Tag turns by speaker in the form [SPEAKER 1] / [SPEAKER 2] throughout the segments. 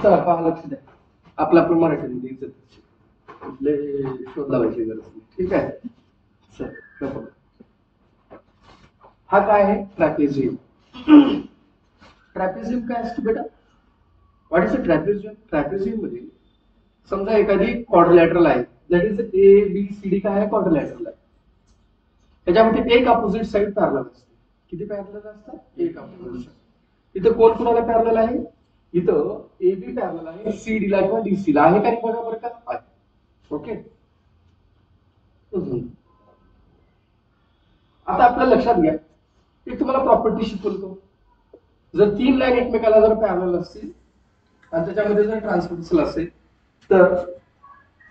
[SPEAKER 1] चला पहा, लक्ष द्या. आपलं मराठीमध्ये इज्जत शोध लावायची गरज नाही. ठीक आहे. चल, हा काय आहे? ट्रॅपेझियम. ट्रॅपेझियम काय असतो बेटा? What is a trapezium? Trapezium मध्ये समजा एखादी क्वाड्रिलॅटरल आहे, that is A B C D. काय आहे? क्वाड्रिलॅटरल आहे. त्याच्यामध्ये एक अपोजिट साइड पॅरलल असते. किती पॅरलल असतात? एक अपोजिट साइड. इथं कोण कोणाला पॅरलल आहे? इथं ए बी पॅरलल आहे सी डी ला किंवा डी सी ला. आहे का? बघा बरं का. आहे. ओके. आता आपल्या लक्षात घ्या, एक तुम्हाला प्रॉपर्टी शिकवतो. जर तीन लाईन एकमेकाला जर पॅरलल असतील आणि त्याच्यामध्ये जर ट्रान्सव्हर्सल असेल तर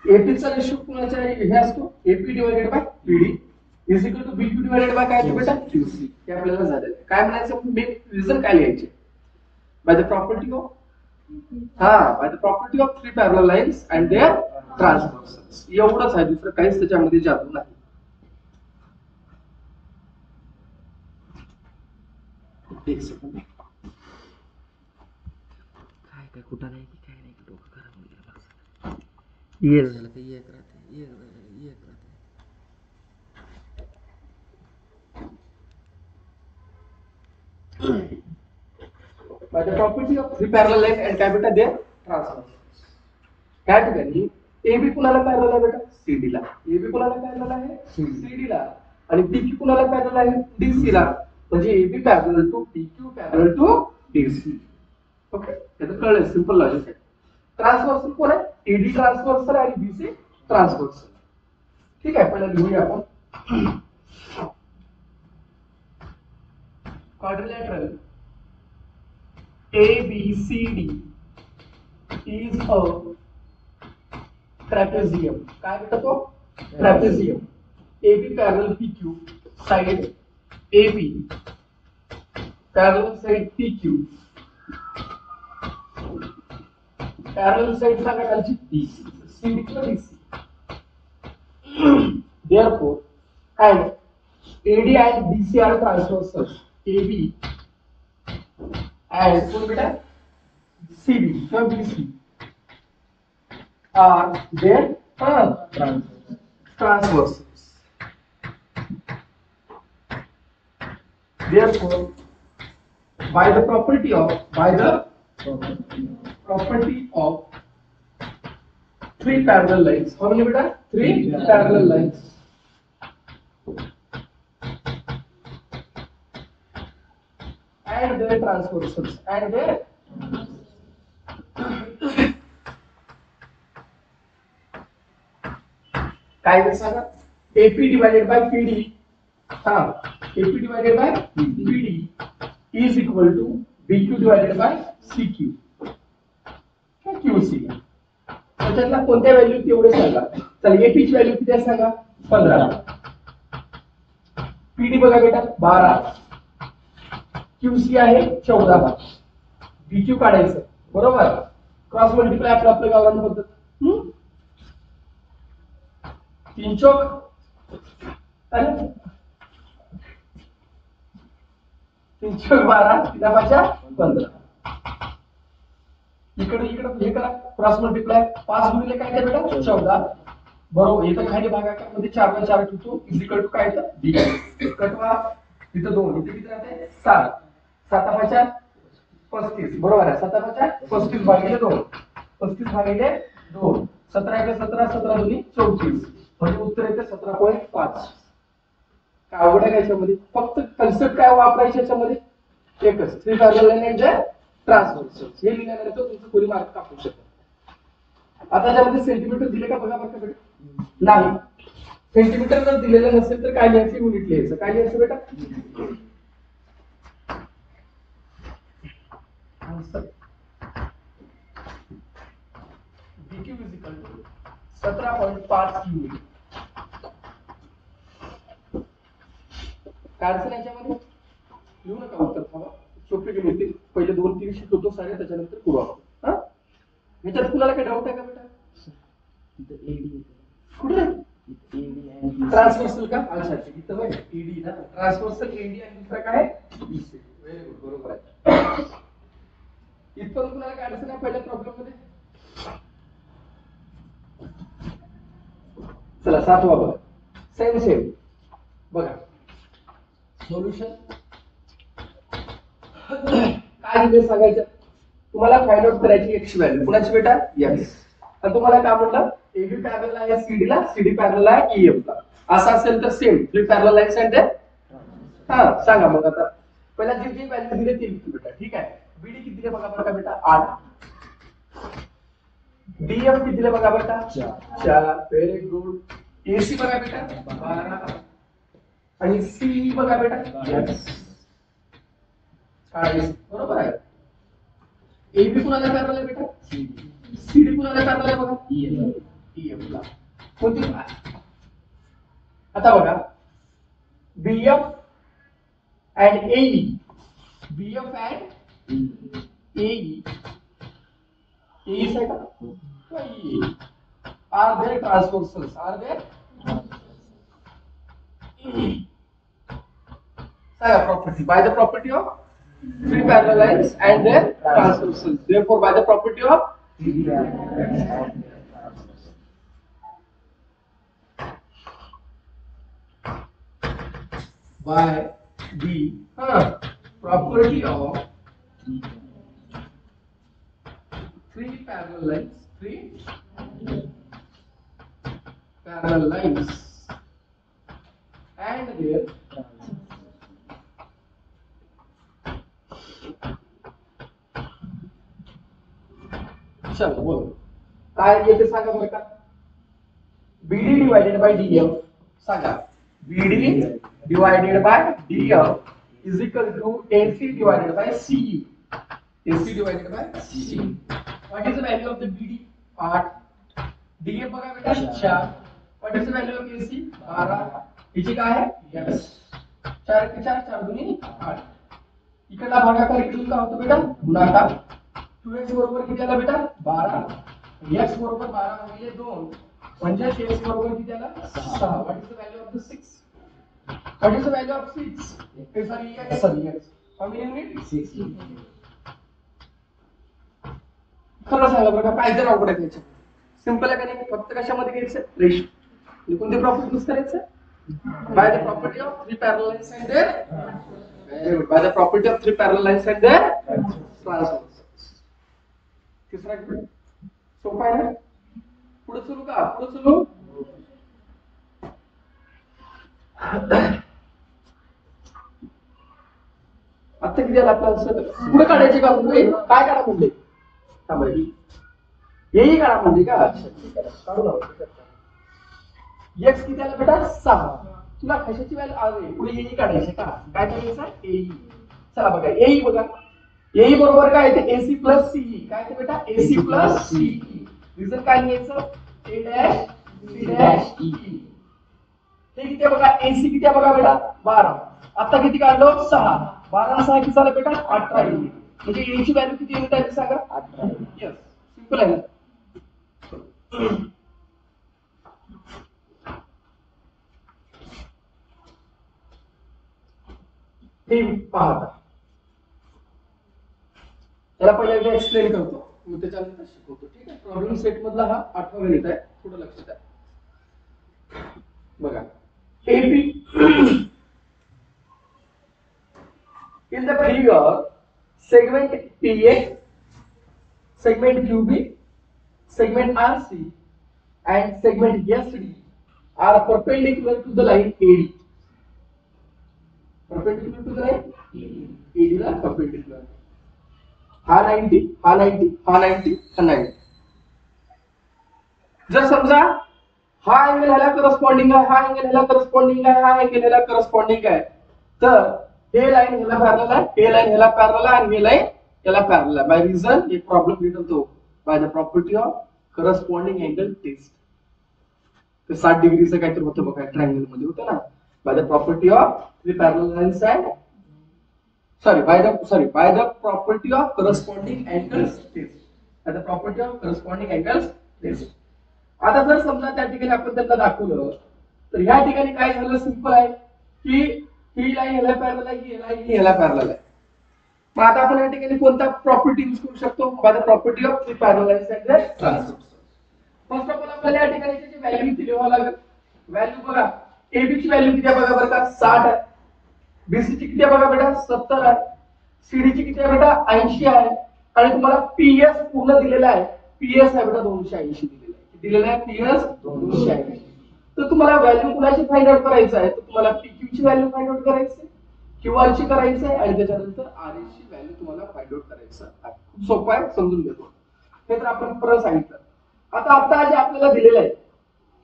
[SPEAKER 1] एपीचा रेशो कोणाच्या हे असतो? AP divided by PD is equal to BQ divided by काय असतो बेटा? क्यूसी. हे आपल्याला झालेलं. काय म्हणायचं? मेन रिझन काय लिहायचे? Bye the property of by the property of three parallel lines and their transversals. एवढंच आहे, दुसरं काहीच त्याच्यामध्ये जादू नाही. एक सेकंड.
[SPEAKER 2] काय कुठं नाही की काय नाही, डोकं खराब होईल बस. एक झालं तर एक राहते, एक झालं एक राहते.
[SPEAKER 1] By the property of three parallel lines and काय बेटा? their transversals. काय ठिकाणी AB कुणाला पॅरलल आहे बेटा? CD ला. AB कुणाला पॅरलल आहे? CD ला. आणि PQ कुणाला पॅरलल आहे? DC ला. म्हणजे AB parallel to PQ parallel to DC. Okay, हे तर कळलं. सिंपल लॉजिक आहे. ट्रान्सव्हर्सल कोण आहे? AD ट्रान्सव्हर्सल आणि BC ट्रान्सव्हर्सल. ठीक आहे, पहिला लिहूया आपण. Quadrilateral ABCD is a trapezium. काय बेटा तो? Trapezium. AB parallel PQ side AB parallel side PQ parallel side सांगा खालची DC. CD किंवा DC. Therefore, and AD and BC are transversals. AB and कोण बेटा? CD किंवा BC are their transversals. Therefore, by the property of three parallel lines. How many beta? Three parallel lines. And their transversals. And their काय सांगा? AP divided by PD. AP divided by PD is equal to BQ divided by CQ. QC. त्याच्यातला कोणत्या value तेवढे सांगा. चला AP ची value किती आहे सांगा? 15. PD बघा बेटा 12. QC आहे 14. BQ काढायचं बरोबर. क्रॉस मल्टिप्लाय आपलं गावरान पद्धत. 3 चौक 12, 15. इकडे हे करा क्रॉस मल्टिप्लाय. 5 गुणिले काय ते बेटा? 14. बरोबर. इथं खाली भागाकारमध्ये 4 ला 4 ठेवतो इज इक्वल टू काय येतं? डी. कटवा. इथं 2. इथे किती राहते? 7. 7 5 35. बरोबर आहे. 7 5 35 भागिले 2. 35 भागिले 2. 17 1 17, 17 2 34. म्हणजे उत्तर येते 17.5. काय अवघड आहे का याच्यामध्ये? फक्त कन्सेप्ट काय वापरायचे याच्यामध्ये? एकच. Three parallel line and their transversals. हे लिहिल्यानंतर तुमचं पुढे मार्क कापू शकतो. आता याच्यामध्ये सेंटीमीटर दिले का बघा बरं बेटा? नाही. सेंटीमीटर जर दिलेलं नसेल तर काय लिहायचं? युनिट लिहायचं. काय लिहायचं बेटा? BQ is equal to 17.5 unit. काय अडचण याच्यामध्ये? लिहू नका उत्तर. थांबा, सोपे गणित. पहिले 2-3 शिकवतो सारे, त्याच्यानंतर करू आपण. याच्यात कुणाला काय डाऊट आहे का बेटा? कुठे? ट्रान्सव्हर्सल का? अच्छा, इथं बघ ED ना. ट्रान्सव्हर्सल AD आणि दुसरा काय? BC. व्हेरी गुड, बरोबर आहे. इथपर्यंत कुणाला काय अडचण आहे पहिल्या प्रॉब्लेम मध्ये? चला 7वा बघा. सेम बघा सोल्युशन काय दिले सांगायचं. तुम्हाला फाइंड आउट करायची एक्स व्हॅल्यू कुणाची बेटा एक्स. तर तुम्हाला काय म्हणलं एबी पॅरलल आहे सीडी ला, सीडी पॅरलल आहे ईएफ ला. असं असेल तर सेम थ्री पॅरलल लाईन्स आहेत. हा सांगा मग आता पहिला जी जी व्हॅल्यू दिली ती लिहितो बेटा. ठीक आहे. बीडी किती दिले बघा बरं का बेटा 8. डीएफ किती दिले बघा बेटा 4. Very good. एसी बघा बेटा 12 आणि सी बघा बेटा 40. बरोबर आहे. एबी कुणाला पॅरलल आहे बेटा सीडी कुणाला पॅरलल आहे बघा ईएफ ला. कोणती आता बघा BF and AE, BF and AE, AE is are there transversals? Are there? Property by the property of three parallel lines and their transversals. Therefore, by the property of by the property of three parallel lines and their चलो बोलो काय येते सांगा बरं का. BD divided by DF सांगा. BD divided by DF is equal to AC divided by CE. AC divided by CE. What is the value of the BD? 8. DF बघा बेटा 4. What is the value of AC? 12. हिची काय आहे? Yes. 4 के 4 4 दुनी 8. इकडला भागाकार इकडून काय होतो बेटा? गुणाकार. 2x बरोबर किती आला बेटा? 12. x बरोबर 12 भागिले 2 म्हणजे x बरोबर किती आला? 6. What is the value of the 6? What is the value of 6? Sorry, x. How many units? 6. खरं सांगा बरं काय जर अवघड आहे त्याचं. सिंपल आहे का नाही. फक्त कशामध्ये घ्यायचं रेशो. कोणते प्रॉपर्टी यूज करायचं by the property of three parallel lines and their by the property of three parallel lines and their transformations. तिसरा सोपा आहे ना. पुढे चलू का पुढे चलू. आता किती आला आपला आन्सर. पुढे काढायचे का म्हणजे काय काढा म्हणजे येई काढा म्हणजे का काढू ना. एक्स किती आला बेटा 6. तुला कशाची व्हॅल्यू आली पुढे येई काढायचे का काय करायचं एई. चला बघा येई बघा. येई बरोबर काय येते एसी प्लस सीई. काय येते बेटा एसी प्लस सीई. रिझन काय घ्यायचं A dash C dash E. हे किती बघा एसी किती बघा बेटा 12. आता किती काढलो 6. 12 6 किती झालं बेटा 18 येईल. म्हणजे ए ची व्हॅल्यू किती येईल त्याची सांगा 18. यस सिंपल आहे ना. हे पहा त्याला पहिला एकदा एक्सप्लेन करतो मग त्याच्यानंतर शिकवतो. ठीक आहे. प्रॉब्लेम सेट मधला हा 8वा गणित आहे. थोडं लक्षात आहे बघा. AP in the figure segment PA, segment QB, segment RC and segment SD are perpendicular to the line AD. Perpendicular to the line AD ला perpendicular. हा 90 हा 90 हा 90 हा 90. जर समजा हा अँगल ह्याला करस्पॉन्डिंग आहे हा अँगल ह्याला करस्पॉन्डिंग आहे हा अँगल ह्याला करस्पॉन्डिंग आहे तर हे लाइन ह्याला पॅरलल आहे हे लाइन ह्याला पॅरलल आहे आणि हे लाइन ह्याला पॅरलल आहे. बाय रिझन एक प्रॉब्लेम निघतो by the property of corresponding angle test. ते 60 डिग्रीचं काहीतरी होतं बघा ट्रायंगल मध्ये होतं ना. By the property of three parallel lines and by the property of corresponding angles test. By the property of corresponding angles test. आता जर समजा त्या ठिकाणी आपण त्यांना दाखवलं तर ह्या ठिकाणी काय झालं सिंपल आहे की ही लाइन ह्याला पॅरलल आहे ही लाइन ह्याला पॅरलल आहे. मग आता आपण या ठिकाणी कोणता प्रॉपर्टी यूज करू शकतो by the property of three parallel lines and their transformations. First of all आपल्याला या ठिकाणी त्याची व्हॅल्यू किती लिहावी लागेल व्हॅल्यू बघा, एबी ची व्हॅल्यू किती आहे बघा बरं का, 60 आहे. बीसी ची किती आहे बघा बेटा, 70 आहे. सीडी ची किती आहे बेटा, 80 आहे. आणि तुम्हाला पीएस पूर्ण दिलेला आहे. पीएस आहे बेटा 280 दिलेला आहे. दिलेला आहे पीएस 280. तर तुम्हाला व्हॅल्यू कुणाची फाइंड आउट करायचं आहे, तर तुम्हाला पीक्यू ची व्हॅल्यू फाइंड आउट करायची आहे, क्यूआर ची करायची आहे, आणि त्याच्यानंतर आरएस ची व्हॅल्यू तुम्हाला फाइंड आउट करायचं आहे. खूप सोपं आहे, समजून घेतो. हे तर आपण परत सांगितलं. आता जे आपल्याला दिलेलं आहे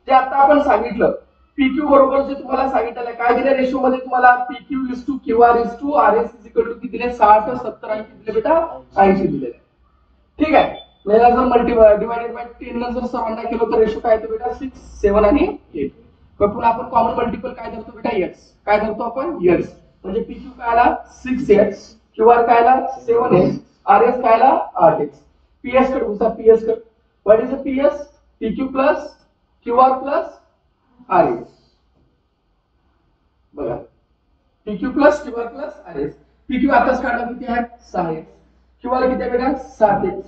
[SPEAKER 1] ते आता आपण सांगितलं. पीक्यू बरोबर जे तुम्हाला सांगितलेलं आहे, काय दिले रेशो मध्ये तुम्हाला, PQ is to QR is to RS is equal to किती दिले, 60 70 आणि किती दिले बेटा, 80 दिलेले. ठीक आहे. याला जर डिवाइडेड बाय 10 ने जर सर्वांना केलं तर रेशो काय येतो बेटा, 6 7 आणि 8. पण पुन्हा आपण कॉमन मल्टिपल काय धरतो बेटा, x. काय धरतो आपण, x. म्हणजे पीक्यू काय आला 6x, क्यूआर काय आला 7x, आरएस काय आला 8x. पीएस कडे घुसा, पीएस कडे. What is the PS, PQ plus QR plus RS. बघा, PQ plus QR plus RS. PQ आताच काढला किती आहे, 6x. क्यूआर किती आहे बेटा, 7x.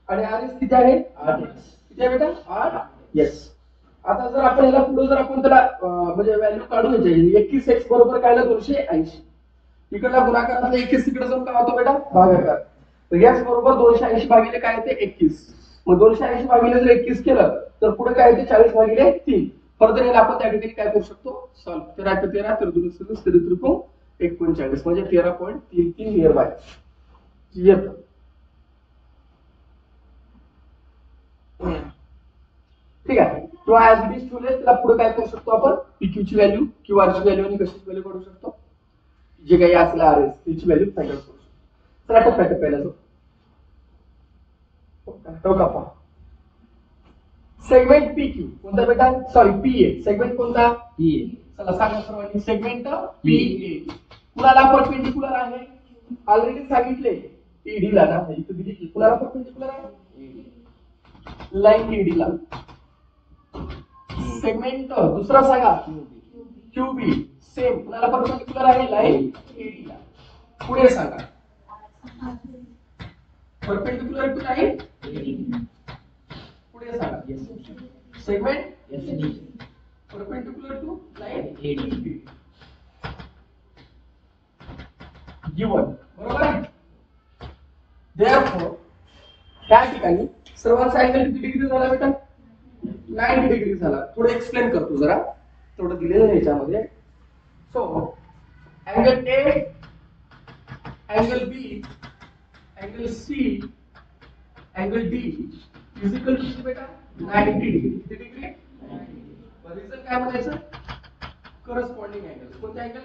[SPEAKER 1] आणि आरएस किती आहे, 8x. किती आहे बेटा, 8x. आता जर आपण याला पुढे जर आपण त्याला म्हणजे व्हॅल्यू काढून घ्यायची, 21x बरोबर काय आलं 280. इकडला गुणाकारातला 21 तिकडे जाऊन काय होतो बेटा, भागाकार. तर x बरोबर 280 भागिले काय येते 21. मग 280 भागिले जर 21 केलं तर पुढे काय येते 40 भागिले 3. फर्दर याला आपण त्या ठिकाणी काय करू शकतो, सॉल्व. 13 × 13 तर 2 39 म्हणजे 13.33 नियर बाय येतं. ठीक आहे. किंवा ऍज इट इज ठेवले त्याला पुढे काय करू शकतो आपण, पीक्यू ची व्हॅल्यू, क्यूआर ची व्हॅल्यू आणि कशाची व्हॅल्यू काढू शकतो, जे काही असेल आरएस त्याची व्हॅल्यू फाइंड आउट करू शकतो. चला टप्प्याटप्प्याला जाऊ. पहा, सेगमेंट पीक्यू कोणता बेटा, सॉरी पीए. सेगमेंट कोणता, पीए. चला सांगा सर्वांनी, सेगमेंट पीए कुणाला परपेंडिक्युलर आहे, ऑलरेडी सांगितले ईडी ला ना, इथे दिली की कुणाला परपेंडिक्युलर आहे, लाईन ईडी ला. सेगमेंट दुसरा सांगा, क्यूबी. सेम कुणाला परपेंडिक्युलर आहे, लाईन ईडी ला. पुढे सांगा, परपेंडिक्युलर टू लाईन ईडी. पुढे सांगा, segment perpendicular to line ED. Given, बरोबर आहे. देयरफॉर त्या ठिकाणी सर्वांचा अँगल किती डिग्री झाला बेटा, 90 डिग्री झाला. थोडं एक्सप्लेन करतो जरा, थोडं दिलेलं आहे याच्यामध्ये. So angle A, angle B, angle C, angle D is equal to बेटा 90 डिग्री. किती डिग्री, रिझन काय म्हणायचं, करस्पॉन्डिंग अँगल. कोणते अँगल,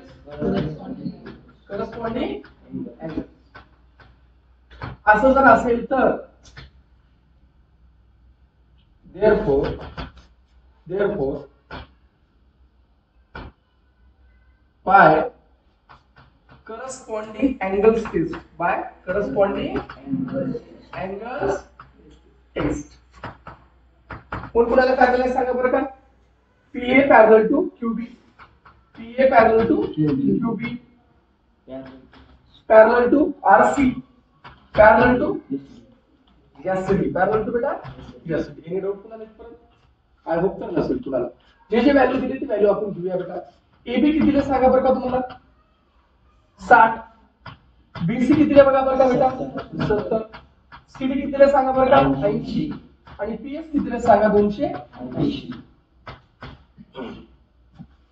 [SPEAKER 1] करस्पॉन्डिंग अँगल. असं जर असेल तर therefore by corresponding angles test, by corresponding angles test. कोणाला पॅरलल सांगा बरं का, PA parallel to QB, PA parallel to QB, parallel to RC, parallel to SD, parallel to बेटा एसडी. एनी डाऊट कुणाला परत, आय होप तर नसेल तुम्हाला. जे व्हॅल्यू दिली ती व्हॅल्यू आपण घेऊया बेटा. एबी कितीला सांगा बरं का तुम्हाला, 60. बीसी कितीला बघा बरं का बेटा, 70. सीडी कितीला सांगा बरं का, 80. आणि पीएस कितीला सांगा, 280.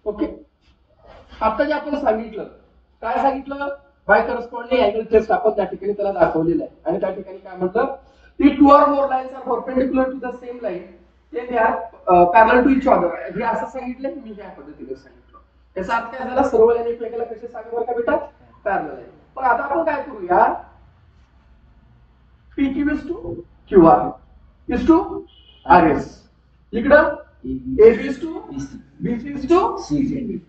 [SPEAKER 1] ओके. आता जे आपण सांगितलं, काय सांगितलं, बाय करस्पॉन्डिंग अँगल टेस्ट आपण त्या ठिकाणी त्याला दाखवलेलं आहे. आणि त्या ठिकाणी काय म्हटलं, ती 2 or more lines are perpendicular to the same line, then they are parallel to each other. हे असं सांगितलं, मी ह्या पद्धतीने सांगितलं. याचा अर्थ काय झाला, सर्व लाईन एकमेकाला कसे सांगा बरं का बेटा, पॅरलल आहे. पण आता आपण काय करूया, PQ is to QR is to RS, इकडं AB is to BC is to CC.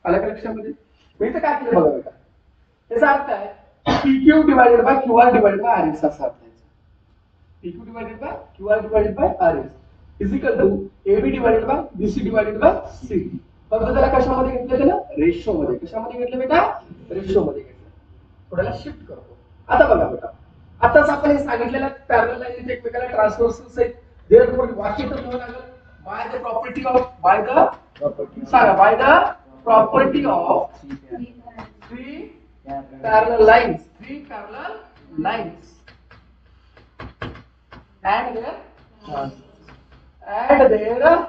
[SPEAKER 1] आलं का लक्षामध्ये. मी इथं काय केलं बघा बेटा, याचा अर्थ आहे PQ divided by QR divided by RS असा अर्थ आहे. PQ divided by QR divided by RS is equal to AB divided by BC divided by C. फक्त त्याला कशामध्ये घेतलं, त्याला रेशो मध्ये. कशामध्ये घेतलं बेटा, रेशो मध्ये घेतलं. थोड्याला शिफ्ट करतो. आता बघा बेटा, आताच आपण हे सांगितलेलं पॅरलल लाईन एकमेकाला ट्रान्सव्हर्सल आहेत. देअरफॉर वाक्य तर लिहावं लागेल, बाय द प्रॉपर्टी ऑफ सांगा bye the property of three parallel lines and their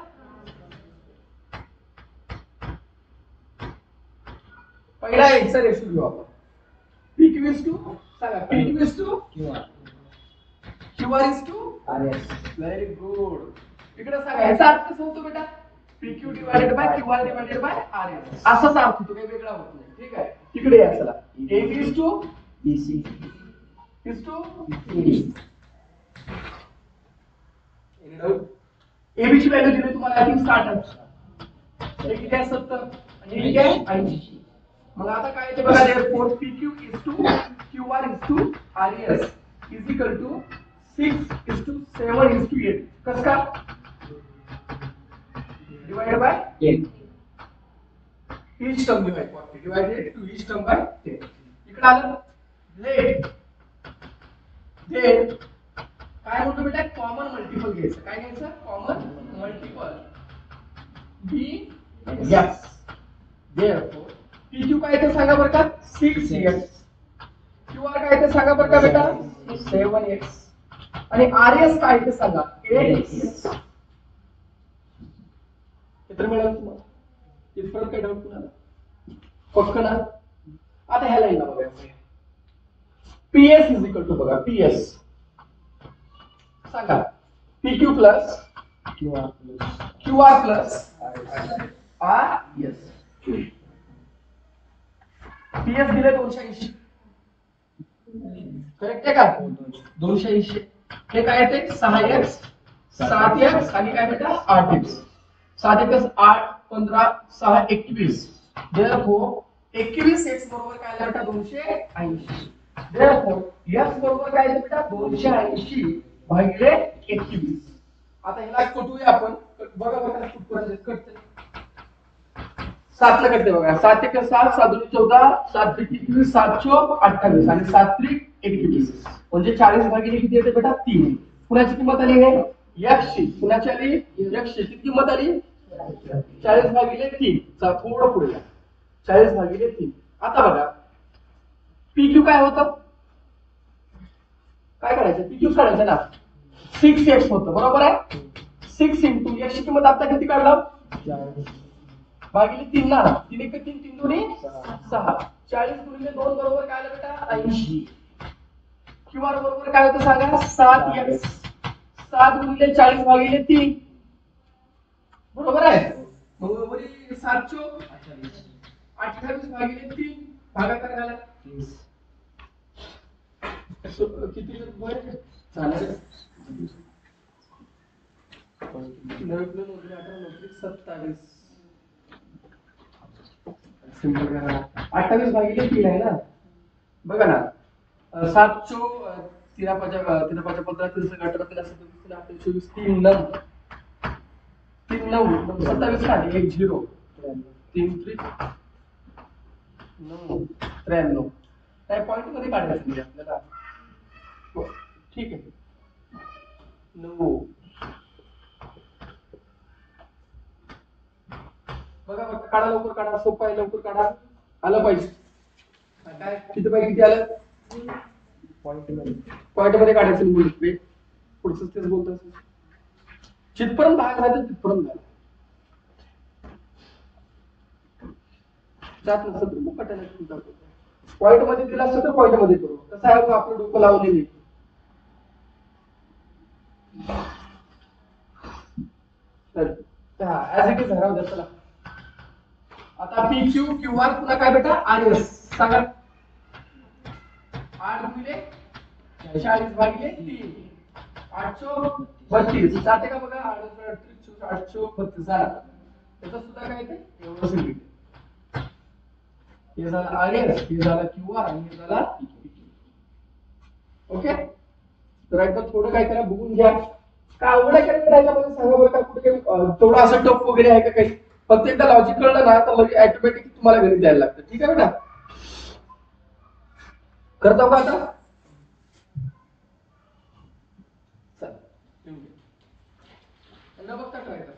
[SPEAKER 1] पहिला एकचा रेशो घेऊ आपण PQ is to सांगा PQ is to QR is to very good इकडे सांगा याचा अर्थ कसं होतो बेटा PQ divided by QR divided by RS असाच अर्थ होतो काही वेगळा होत नाही ठीक आहे इकडे या चला AB is to BC is to AD any doubt AB ची व्हॅल्यू दिली तुम्हाला आय थिंक 60 आहे हे किती आहे 70 आणि हे किती आहे 80 मग आता काय येते बघा therefore PQ is to QR is to RS is equal to 6 is to 7 is to 8 कसं का divided by 10 each term divided to each term by 10 इकडे आलं then काय म्हणतो बेटा कॉमन मल्टिपल घ्यायचं काय घ्यायचं common multiple b yes therefore PQ काय ते सांगा बरं का 6x QR काय ते सांगा बरं का बेटा 7x आणि RS काय ते सांगा 8x किती मिळालं तुम्हाला इथपर्यंत काय डाऊट कुणाला पक्क ना आता ह्या लाईनला बघा PS इज इक्वल टू बघा PS सांगा PQ plus QR plus RS PS दिले 280 करेक्ट आहे का 280 हे काय येते 6x 7x आणि काय बेटा 8x 7x 8 15 6 21 therefore 21x बरोबर काय आलं बेटा 280 therefore x बरोबर काय येते बेटा 280 भागिले 21 आता ह्याला कटूया आपण बघा बघा कुठपर्यंत कटते 7 ला कटते बघा 7 1 7 7 2 14 7 3 21 7 4 28 आणि 7 3 21 म्हणजे 40 भागिले किती येते बेटा 3 कुणाची किंमत आली आहे x ची कुणाची आली x ची किती किंमत आली 40 भागिले 3 चा थोडं पुढे या 40 भागिले 3 आता बघा PQ काय होतं काय करायचं PQ काढायचं ना 6x होतं बरोबर आहे 6 into x ची किंमत आता किती काढला भागिले 3 ना 3 1 3 3 2 6 40 गुणिले 2 बरोबर काय आलं बेटा 80 QR बरोबर काय होतं सांगा 7x 7 गुणिले 40 भागिले 3 बरोबर आहे मग वरी 7 चोक 28 भागिले 3 भागाकार झाला 30 किती होईल झालं 27 सिंपल करा 28 भागिले 3 आहे ना बघा ना 7 चो 13 5 13 5 15 30 18 13 17 18 24 3 9 3 9 27 का 1 0 3 3 9 93 काय पॉइंट मध्ये काढायचं म्हणजे आपल्याला ठीक आहे 9 बघा बघा काढा लवकर काढा सोपं आहे लवकर काढा आलं पाहिजे काय किती पाहिजे किती आलं पॉइंट मध्ये काढायचं बोलतोय पुढचं तेच बोलतोय जिथपर्यंत भाग झाला तिथपर्यंत झाला जात नसतं तर मग पटायला पॉइंट मध्ये दिला असतं तर पॉइंट मध्ये करू कसं आहे आपलं डोकं लावलेली ऍज इट इज राहू द्या चला आता PQ QR पुन्हा काय बेटा RS सांगा 8 गुणिले 40 भागिले 3 832 जाते का बघा 832 झाला त्याचा सुद्धा काय येते एवढं सांगितलं हे झालं RS हे झालं QR आणि हे झाला ओके तर एकदा थोडं काय करा बघून घ्या काय अवघड आहे का त्याच्यामध्ये सांगा बरं का कुठे थोडं असं टफ वगैरे आहे का काही फक्त एकदा लॉजिक कळलं ना तर लगे ऑटोमॅटिक तुम्हाला गणित द्यायला लागतं ठीक आहे बेटा करतो का आता चल न बघता करायचं